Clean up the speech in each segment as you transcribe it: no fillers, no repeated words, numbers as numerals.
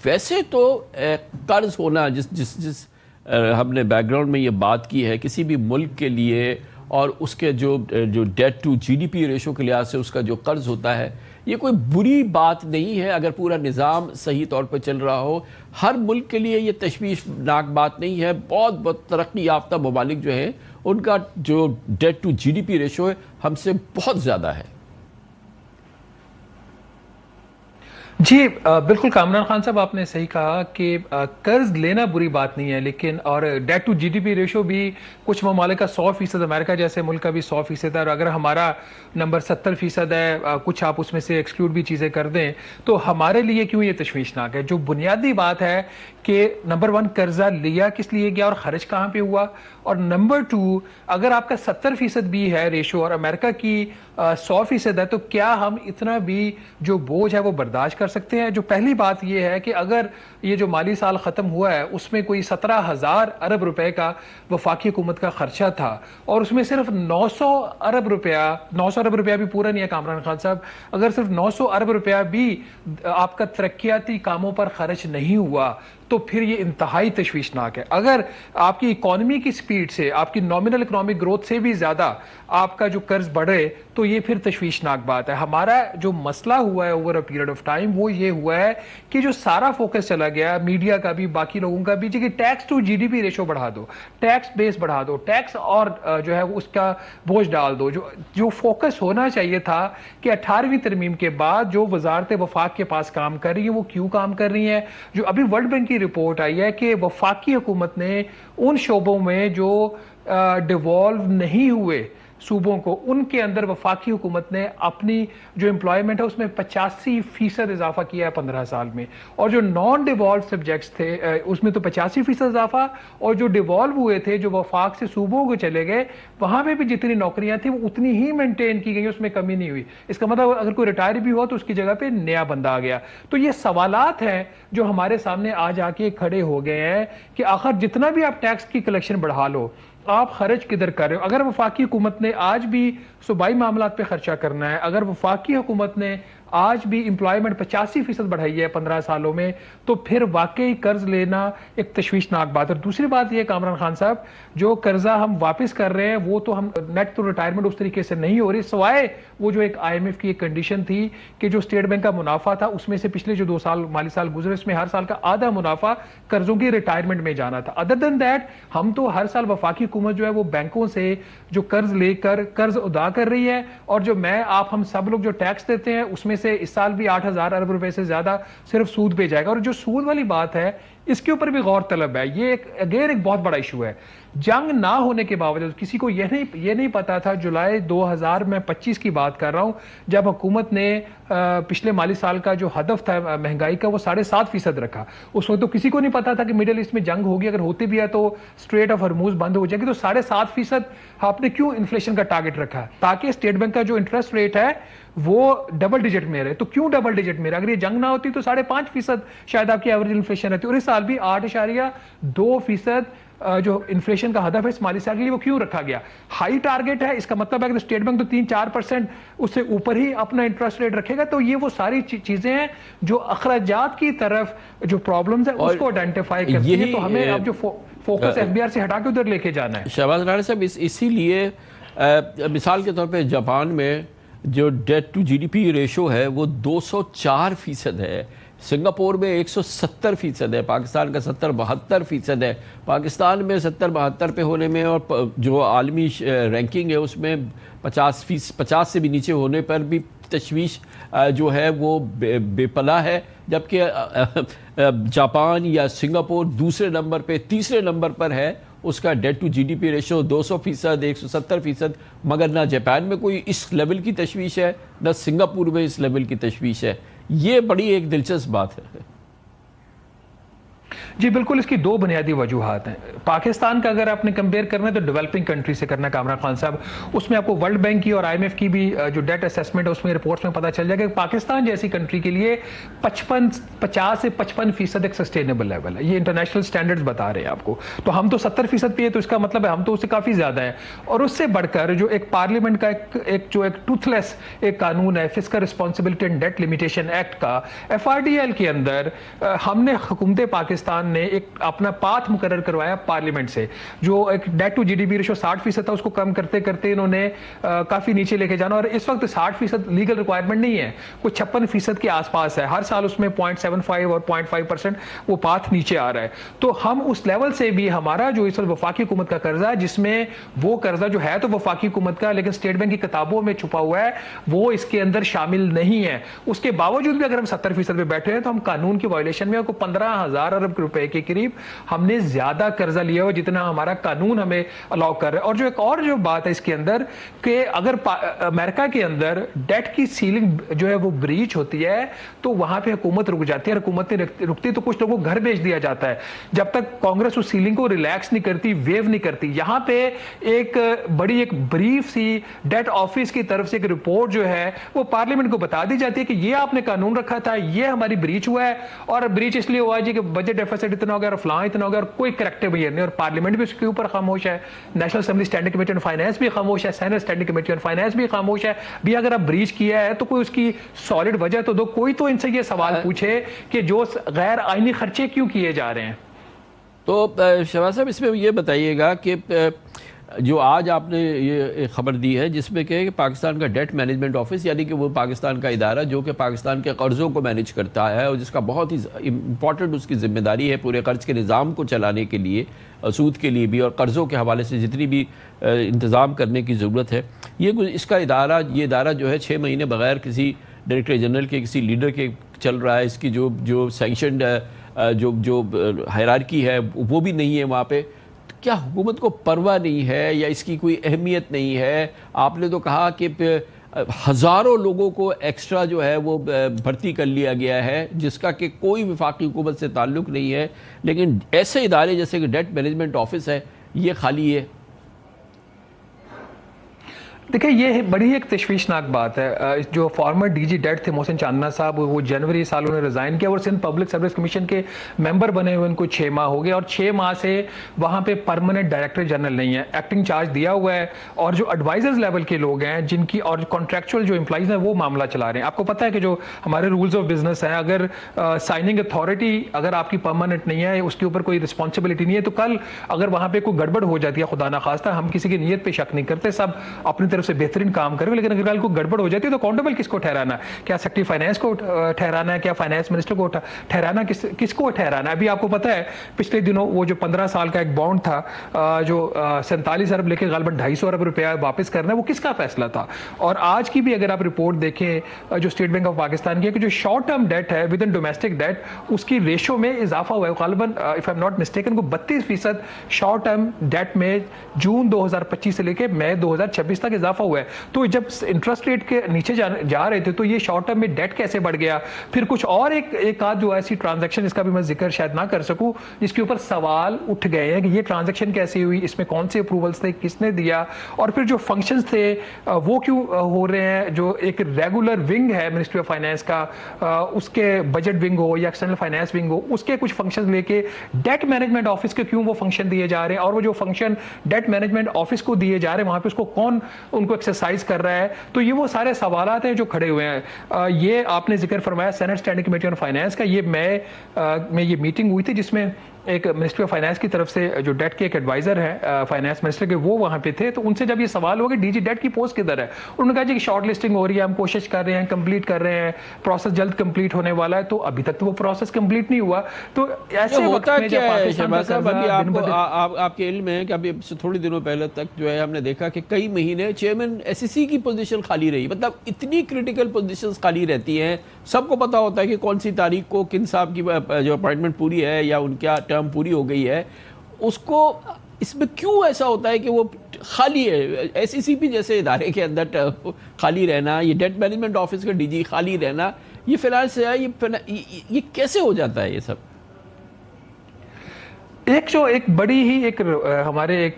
ویسے تو قرض ہونا جس ہم نے بیک گراؤنڈ میں یہ بات کی ہے کسی بھی ملک کے لیے، اور اس کے جو debt to G D P ratio کے لحاظ سے اس کا جو قرض ہوتا ہے، یہ کوئی بری بات نہیں ہے اگر پورا نظام صحیح طور پہ چل رہا ہو. ہر ملک کے لیے یہ تشویشناک بات نہیں ہے. بہت ترقی یافتہ ممالک جو ہیں ان کا جو debt to G D P ratio ہے ہم سے بہت زیادہ ہے. جی بالکل کامران خان صاحب، آپ نے صحیح کہا کہ قرض لینا بری بات نہیں ہے، لیکن اور debt to G D P ratio بھی کچھ ممالک کا 100%، امریکہ جیسے ملک کا بھی 100% ہے، اور اگر ہمارا نمبر 70% ہے، کچھ آپ اس میں سے ایکسکلوڈ بھی چیزیں کر دیں تو ہمارے لیے کیوں یہ تشویشناک ہے؟ جو بنیادی بات ہے کہ نمبر 1 قرضہ لیا کس لیے گیا اور خرچ کہاں پہ ہوا، اور نمبر 2 اگر آپ کا 70% بھی ہے ریشو اور امریکہ کی 100% ہے، تو کیا ہم اتنا بھی جو بوجھ ہے وہ برداشت کر سکتے ہیں؟ جو پہلی بات یہ ہے کہ اگر یہ جو مالی سال ختم ہوا ہے اس میں کوئی 17,000 ارب روپے کا وفاقی حکومت کا خرچہ تھا، اور اس میں صرف 900 ارب روپیہ بھی پورا نہیں ہے کامران خان صاحب، اگر صرف 900 ارب روپیہ بھی آپ کا ترقیاتی کاموں پر خرچ نہیں ہوا تو پھر یہ انتہائی تشویشناک ہے. اگر آپ کی اکانومی کی سپیڈ سے، آپ کی نومنل اکنامک گروتھ سے بھی زیادہ آپ کا جو قرض بڑھے تو یہ پھر تشویشناک بات ہے. ہمارا جو مسئلہ ہوا ہے over a period of time وہ یہ ہوا ہے کہ جو سارا فوکس چلا گیا میڈیا کا بھی، باقی لوگوں کا بھی، کہ tax to G D P ratio بڑھا دو، ٹیکس بیس بڑھا دو، ٹیکس اور جو ہے اس کا بوجھ ڈال دو. جو فوکس ہونا چاہیے تھا کہ 18ویں ترمیم کے بعد جو وزارت وفاق کے پاس کام کر رہی ہے وہ کیوں کام کر رہی ہیں. جو ابھی ورلڈ بینک کی رپورٹ آئی ہے کہ وفاقی حکومت نے ان شعبوں میں جو ڈیوالو نہیں ہوئے صوبوں کو، ان کے اندر وفاقی حکومت نے اپنی جو امپلائمنٹ ہے اس میں 85% اضافہ کیا ہے 15 سال میں، اور جو نان ڈیوالو سبجیکٹس تھے اس میں تو 85% اضافہ، اور جو ڈیوالو ہوئے تھے جو وفاق سے صوبوں کو چلے گئے وہاں پہ بھی جتنی نوکریاں تھیں وہ اتنی ہی مینٹین کی گئی، اس میں کمی نہیں ہوئی. اس کا مطلب اگر کوئی ریٹائر بھی ہوا تو اس کی جگہ پہ نیا بندہ آ گیا. تو یہ سوالات ہیں جو ہمارے سامنے آج آ کے کھڑے ہو گئے ہیں کہ آخر جتنا بھی آپ ٹیکس کی کلیکشن بڑھا لو، آپ خرچ کدھر کر رہے ہو؟ اگر وفاقی حکومت نے آج بھی صوبائی معاملات پہ خرچہ کرنا ہے، اگر وفاقی حکومت نے آج بھی امپلائمنٹ 85% بڑھائی ہے 15 سالوں میں، تو پھر واقعی قرض لینا ایک تشویشناک بات ہے. دوسری بات یہ کامران خان صاحب، جو قرضہ ہم واپس کر رہے ہیں وہ تو ہم نیٹ تو ریٹائرمنٹ اس طریقے سے نہیں ہو رہی، سوائے وہ جو ایک آئی ایم ایف کی ایک کنڈیشن تھی کہ جو اسٹیٹ بینک کا منافع تھا اس میں سے پچھلے جو 2 سال مالی سال گزرے اس میں ہر سال کا آدھا منافع قرضوں کی ریٹائرمنٹ میں جانا تھا. ادر دین دیٹ ہم تو ہر سال وفاقی حکومت جو ہے وہ بینکوں سے جو قرض لے کر قرض ادا کر رہی ہے، اور جو ہم سب لوگ جو ٹیکس دیتے ہیں اس میں سے اس سال بھی 8,000 ارب روپے سے زیادہ صرف سود پہ جائے گا. اور جو سود والی بات ہے اس کے اوپر بھی غور طلب ہے. یہ ایک بہت بڑا ایشو ہے. جنگ نہ ہونے کے باوجود کسی کو یہ نہیں پتا تھا، جولائی 2025 کی بات کر رہا ہوں، جب حکومت نے پچھلے مالی سال کا جو ہدف تھا مہنگائی کا وہ 7.5% رکھا، اس وقت تو کسی کو نہیں پتا تھا کہ مڈل ایسٹ میں جنگ ہوگی، اگر ہوتی بھی ہے تو اسٹریٹ آف ہرموز بند ہو جائے گی. تو 7.5% آپ نے کیوں انفلیشن کا ٹارگٹ رکھا؟ تاکہ اسٹیٹ بینک کا جو انٹرسٹ ریٹ ہے وہ ڈبل ڈیجٹ میں رہے. تو کیوں ڈبل ڈیجٹ میں رہے؟ اگر یہ جنگ نہ ہوتی تو 5.5% شاید آپ کی ایوریج انفلیشن رہتی، اور اس سال بھی 8.2% جو انفلیشن کا ہدف ہے اس مالی سال کے لیے وہ کیوں رکھا گیا؟ ہائی ٹارگٹ ہے، اس کا مطلب ہے کہ اسٹیٹ بینک تو 3-4% اس سے اوپر ہی اپنا انٹرسٹ ریٹ رکھے گا. تو یہ وہ ساری چیزیں ہیں جو اخراجات کی طرف جو پرابلمز ہیں اس کو آئیڈینٹیفائی کرتی ہیں. تو ہمیں اب جو فوکس ایف بی آر سے ہٹا کے ادھر لے کے جانا ہے. شہباز رانا صاحب، اسی لیے مثال کے طور پہ جاپان میں جو debt to G D P ratio ہے وہ 204% ہے، سنگاپور میں 170% ہے، پاکستان کا 70-72% ہے. پاکستان میں 70-72 پہ ہونے میں اور جو عالمی رینکنگ ہے اس میں 50 سے بھی نیچے ہونے پر بھی تشویش جو ہے وہ بے پناہ ہے. جبکہ جاپان یا سنگاپور دوسرے نمبر پہ، تیسرے نمبر پر ہے، اس کا debt to G D P ratio 200%، 170%. مگر نہ جاپان میں کوئی اس لیول کی تشویش ہے، نہ سنگاپور میں اس لیول کی تشویش ہے. یہ بڑی ایک دلچسپ بات ہے. جی بالکل، اس کی دو بنیادی وجوہات ہیں. پاکستان کا اگر آپ نے کمپیئر کرنا ہے تو ڈیولپنگ کنٹری سے کرنا ہے کامران خان صاحب. اس میں آپ کو ورلڈ بینک کی اور آئی ایم ایف کی بھی جو ڈیٹ اسیسمنٹ ہے اس میں رپورٹس میں پتہ چل جائے گا کہ پاکستان جیسی کنٹری کے لیے 50 سے 55% ایک سسٹینیبل لیول ہے. یہ انٹرنیشنل سٹینڈرڈز بتا رہے ہیں آپ کو. تو ہم تو 70% پہ ہے، تو اس کا مطلب ہے ہم تو اس سے کافی زیادہ ہیں. اور اس سے بڑھ کر جو ایک پارلیمنٹ کا ایک ٹوتھ لیس ایک قانون ہے، fiscal responsibility and debt limitation act کا، FRDL کے اندر ہم نے حکومت پاکستان نے ایک اپنا پاتھ مقرر کروایا پارلیمنٹ سے. جو ایک ڈیٹ ٹو GDP ریشو 60% تھا، اس کو کم کرتے کرتے انہوں نے کافی نیچے لے کے جانا. اور اس وقت 60% لیگل ریکوائرمنٹ نہیں ہے، کوئی 56% کے آس پاس ہے. ہر سال اس میں 0.75 اور 0.5% وہ پاتھ نیچے آ رہا ہے. تو ہم اس لیول سے بھی ہمارا جو اس وقت وفاقی حکومت کا قرضہ ہے، جس میں وہ قرضہ جو ہے تو وفاقی حکومت کا لیکن اسٹیٹ بینک کی کتابوں میں چھپا ہوا ہے، وہ اس کے اندر شامل نہیں ہے. اس کے باوجود بھی اگر ہم 70% پہ بیٹھے ہیں تو ہم قانون کی وائلیشن میں 15,000 ارب روپے کے قریب ہم نے زیادہ قرضہ لیا ہوا جتنا ہمارا قانون ہمیں الاؤ کر رہا ہے. اور جو ایک اور جو بات ہے اس کے اندر کہ اگر امریکہ کے اندر ڈیٹ کی سیلنگ جو ہے وہ بریچ ہوتی ہے تو وہاں پہ حکومت رک جاتی ہے. حکومت نہیں رکتی تو کچھ لوگوں کو گھر بھیج دیا جاتا ہے جب تک کانگریس اس سیلنگ کو ریلیکس نہیں کرتی، ویو نہیں کرتی. یہاں پہ ایک بڑی ایک بریف سی ڈیٹ آفس کی طرف سے ایک رپورٹ جو ہے وہ پارلیمنٹ کو بتا دی جاتی ہے کہ یہ آپ نے قانون رکھا تھا، یہ ہماری بریچ ہوا ہے. اور بریچ اس لیے ہوا جی کہ بجٹ ڈیفیسٹ اتنا ہو گیا اور فلاں اتنا ہو گیا، اور کوئی کریکٹیو میئر نہیں. اور پارلیمنٹ بھی اس کے اوپر خاموش ہے، national assembly standing committee on finance بھی خاموش ہے، senate standing committee on finance بھی خاموش ہے. بھی اگر آپ بریچ کیا ہے تو کوئی اس کی سالڈ وجہ تو دو. کوئی تو ان سے یہ سوال پوچھے کہ جو غیر آئینی خرچے کیوں کیے جا رہے ہیں. تو شہباز صاحب اس میں یہ بتائیے گا کہ جو آج آپ نے یہ خبر دی ہے جس میں کہ پاکستان کا ڈیٹ مینجمنٹ آفس، یعنی کہ وہ پاکستان کا ادارہ جو کہ پاکستان کے قرضوں کو مینیج کرتا ہے اور جس کا بہت ہی امپورٹنٹ اس کی ذمہ داری ہے پورے قرض کے نظام کو چلانے کے لیے، سود کے لیے بھی اور قرضوں کے حوالے سے جتنی بھی انتظام کرنے کی ضرورت ہے، اس کا ادارہ جو ہے 6 مہینے بغیر کسی ڈائریکٹر جنرل کے کسی لیڈر کے چل رہا ہے. اس کی جو سینکشنڈ جو ہائرارکی ہے وہ بھی نہیں ہے وہاں پہ. کیا حکومت کو پرواہ نہیں ہے یا اس کی کوئی اہمیت نہیں ہے؟ آپ نے تو کہا کہ ہزاروں لوگوں کو ایکسٹرا جو ہے وہ بھرتی کر لیا گیا ہے جس کا کہ کوئی وفاقی حکومت سے تعلق نہیں ہے، لیکن ایسے ادارے جیسے کہ ڈیٹ مینجمنٹ آفس ہے یہ خالی ہے. دیکھیں یہ بڑی ایک تشویشناک بات ہے. جو فارمر ڈی جی ڈیٹ تھے محسن چاندنا صاحب، وہ جنوری سال انہوں نے ریزائن کیا اور سندھ پبلک سروس کمیشن کے ممبر بنے ہوئے ان کو 6 ماہ ہو گئے، اور 6 ماہ سے وہاں پہ پرماننٹ ڈائریکٹر جنرل نہیں ہے. ایکٹنگ چارج دیا ہوا ہے اور جو ایڈوائزرز لیول کے لوگ ہیں جن کی اور کانٹریکچوئل جو امپلائیز ہیں وہ معاملہ چلا رہے ہیں. آپ کو پتہ ہے کہ جو ہمارے رولز آف بزنس ہیں، اگر سائننگ اتھارٹی اگر آپ کی پرماننٹ نہیں ہے، اس کے اوپر کوئی رسپانسبلٹی نہیں ہے، تو کل اگر وہاں پہ کوئی گڑبڑ ہو جاتی ہے، خدا نخواستہ ہم کسی کی نیت پہ شک نہیں کرتے، سب اپنی طرف سے بہترین کام کریں، لیکن اگر کو گڑبڑ ہو جاتی ہے تو اکاؤنٹیبل کس کو ٹھہرانا ہے؟ کیا سیکرٹری فائنانس کو ٹھہرانا ہے؟ کیا فائنانس منسٹر کو ٹھہرانا؟ کس کو ٹھہرانا ہے؟ ابھی آپ کو پتہ ہے پچھلے دنوں وہ جو 15 سال کا ایک بانڈ تھا جو 47 ارب لے کے غالباً 250 ارب روپیہ واپس کرنا ہے، وہ کس کا فیصلہ تھا؟ اور آج کی بھی اگر آپ رپورٹ دیکھیں جو اسٹیٹ بینک آف پاکستان کی ہے کہ جو شارٹ ٹرم ڈیٹ ہے ود ان ڈومیسٹک ڈیٹ، اس کی ریشو میں اضافہ ہوا ہے. غالباً if I am not mistaken کو 32% شارٹ ٹرم ڈیٹ میں جون 2025 سے لے کے مئی 2026 تک اضافہ ہوا ہے. تو جب انٹرسٹ ریٹ کے نیچے جا رہے تھے تو یہ شارٹ ٹرم میں ڈیٹ کیسے بڑھ گیا؟ پھر کچھ اور ایک آدھ جو ایسی ٹرانزیکشن، اس کا بھی میں ذکر شاید نہ کر سکوں، جس کے اوپر سوال اٹھ گئے ہیں کہ یہ ٹرانزیکشن کیسے ہوئی، اس میں کون سے اپروولز تھے، کس نے دیا، اور پھر جو فنکشنز تھے وہ کیوں ہو رہے ہیں. جو ایک ریگولر ونگ ہے منسٹری آف فائنانس کا، اس کے بجٹ ونگ ہو یا ایکسٹرنل فائنانس ونگ ہو، اس کے کچھ فنکشنز لے کے ڈیٹ مینجمنٹ آفس کے کیوں وہ فنکشن دیے جا رہے ہیں، اور وہ جو فنکشن ڈیٹ مینجمنٹ آفس کو دیے جا رہے ہیں وہاں پہ اس کو کون ان کو ایکسرسائز کر رہا ہے. تو یہ وہ سارے سوالات ہیں جو کھڑے ہوئے ہیں. یہ آپ نے ذکر فرمایا senate standing committee on finance کا، یہ میں یہ میٹنگ ہوئی تھی جس میں ایک منسٹری آف فائنانس کی طرف سے جو ڈیٹ کے ایک ایڈوائزر ہیں فائنانس منسٹر کے، وہ وہاں پہ تھے. تو ان سے جب یہ سوال ہو کہ ڈی جی ڈیٹ کی پوسٹ کدھر ہے، انہوں نے کہا جی کہ شارٹ لسٹنگ ہو رہی ہے، ہم کوشش کر رہے ہیں، کمپلیٹ کر رہے ہیں، پروسیس جلد کمپلیٹ ہونے والا ہے. تو ابھی تک تو وہ پروسیس کمپلیٹ نہیں ہوا. تو ایسے وقت میں جب آپ کے علم ہے کہ ابھی سے تھوڑی دنوں پہلے تک جو ہے ہم نے دیکھا کہ کئی مہینے چیئرمین ایس ای سی کی پوزیشن خالی رہی. مطلب اتنی کریٹیکل پوزیشنز خالی رہتی ہیں، سب کو پتا ہوتا ہے کہ کون سی تاریخ کو کن صاحب کی جو اپوائنٹمنٹ پوری ہے یا ان کا ٹرم پوری ہو گئی ہے. اس کو اس میں کیوں ایسا ہوتا ہے کہ وہ خالی ہے؟ ایس ای سی پی جیسے ادارے کے اندر خالی رہنا، یہ ڈیٹ مینجمنٹ آفس کا ڈی جی خالی رہنا، یہ فائنانس ہے، یہ کیسے ہو جاتا ہے یہ سب؟ ایک بڑی ہی ہمارے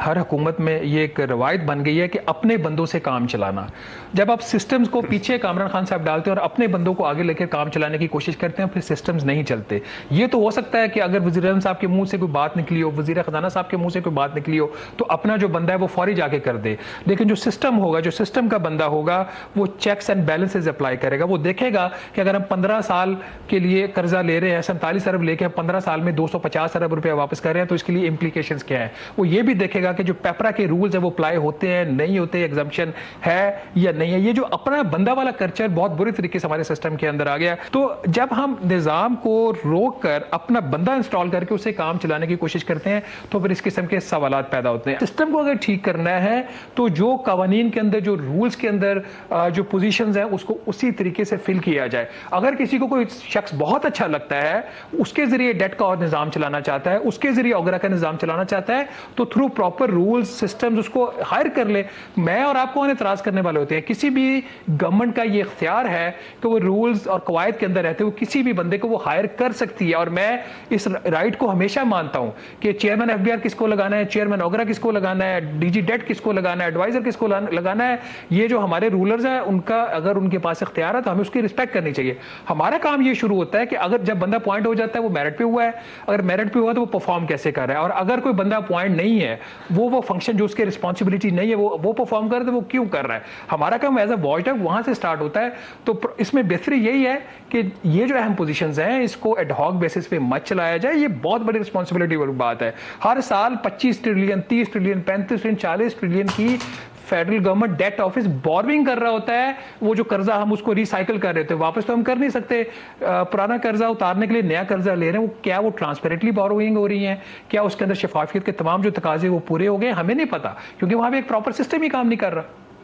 ہر حکومت میں یہ ایک روایت بن گئی ہے کہ اپنے بندوں سے کام چلانا. جب آپ سسٹمز کو پیچھے کامران خان صاحب ڈالتے ہیں اور اپنے بندوں کو آگے لے کے کام چلانے کی کوشش کرتے ہیں، پھر سسٹمز نہیں چلتے. یہ تو ہو سکتا ہے کہ اگر وزیر اعظم صاحب کے منہ سے کوئی بات نکلی ہو، وزیر خزانہ صاحب کے منہ سے کوئی بات نکلی ہو، تو اپنا جو بندہ ہے وہ فوری جا کے کر دے. لیکن جو سسٹم ہوگا، جو سسٹم کا بندہ ہوگا، وہ چیکس اینڈ بیلنسز اپلائی کرے گا. وہ دیکھے گا کہ اگر ہم 15 سال کے لیے قرضہ لے رہے ہیں، 47 ارب لے کے 15 سال میں 250 ارب روپے واپس کر رہے ہیں، تو اس کے لیے امپلیکیشنز کیا ہے. وہ یہ بھی دیکھے گا کہ جو پیپرا کے رولز ہیں وہ اپلائی ہوتے ہیں نہیں ہوتے، ایگزمپشن ہے یا نہیں ہے. یہ جو اپنا بندہ والا کلچر بہت بری طریقے سے ہمارے سسٹم کے اندر آ گیا. تو جب ہم نظام کو روک کر اپنا بندہ انسٹال کر کے اسے کام چلانے کی کوشش کرتے ہیں تو پھر اس قسم کے سوالات پیدا ہوتے ہیں. سسٹم کو اگر ٹھیک کرنا ہے تو جو قوانین کے اندر، جو رولز کے اندر جو پوزیشنز ہیں، اس کو اسی طریقے سے فل کیا جائے. اگر کسی کو کوئی شخص بہت اچھا لگتا ہے، اس کے ذریعے ڈیٹ کا اور نظام چلانا چاہتا ہے، اس کے ذریعے اوگرا کا نظام چلانا چاہتا ہے، تو تھرو پراپر رولز سسٹمز اس کو ہائر کر لے. میں اور آپ کون اعتراض کرنے والے ہوتے ہیں؟ کسی بھی گورنمنٹ کا یہ اختیار ہے کہ وہ رولز اور قواعد کے اندر رہتے ہوئے کسی بھی بندے کو وہ ہائر کر سکتی ہے. اور میں اس رائٹ کو ہمیشہ مانتا ہوں کہ چیئرمین ایف بی آر کس کو لگانا ہے، چیئرمین اوگرا کس کو لگانا ہے، ڈی جی ڈیٹ کس کو لگانا ہے، ایڈوائزر کس کو لگانا ہے. یہ جو ہمارے رولرز ہیں، ان کا اگر ان کے پاس اختیار ہے تو ہمیں اس کی رسپیکٹ کرنی چاہیے. ہمارا کام یہ شروع ہوتا ہے کہ اگر جب بندہ پوائنٹ ہو جاتا ہے وہ میرٹ پہ ہوا ہے، اگر میرٹ پہ ہوا تو وہ پرفارم کیسے کر رہا ہے. اور اگر کوئی بندہ پوائنٹ نہیں ہے، وہ فنکشن جو اس کے رسپانسبلٹی نہیں ہے وہ پرفارم کر رہا ہے، وہ کیوں کر رہا ہے. ہمارا کام ایز اے واچ ڈاگ وہاں سے سٹارٹ ہوتا ہے. تو اس میں بہتری یہی ہے کہ یہ جو اہم پوزیشنز ہیں اس کو ایڈ ہاک بیسس پہ مت چلایا جائے. یہ بہت بڑی رسپانسبلٹی والی بات ہے. ہر سال 25 ٹریلین 30 ٹریلین 35 ٹریلین 40 ٹریلین کی federal government date office borrowing کر رہا ہوتا ہے. وہ جو قرضہ ہم اس کو ریسائیکل کر رہے تھے، واپس تو ہم کر نہیں سکتے. پرانا قرضہ اتارنے کے لیے نیا قرضہ لے رہے ہیں. کیا وہ ٹرانسپیرنٹلی بورونگ ہو رہی ہیں؟ کیا اس کے اندر شفافیت کے تمام جو تقاضے وہ پورے ہو گئے؟ ہمیں نہیں پتا، کیونکہ وہاں پہ ایک پراپر سسٹم ہی کام نہیں کر رہا.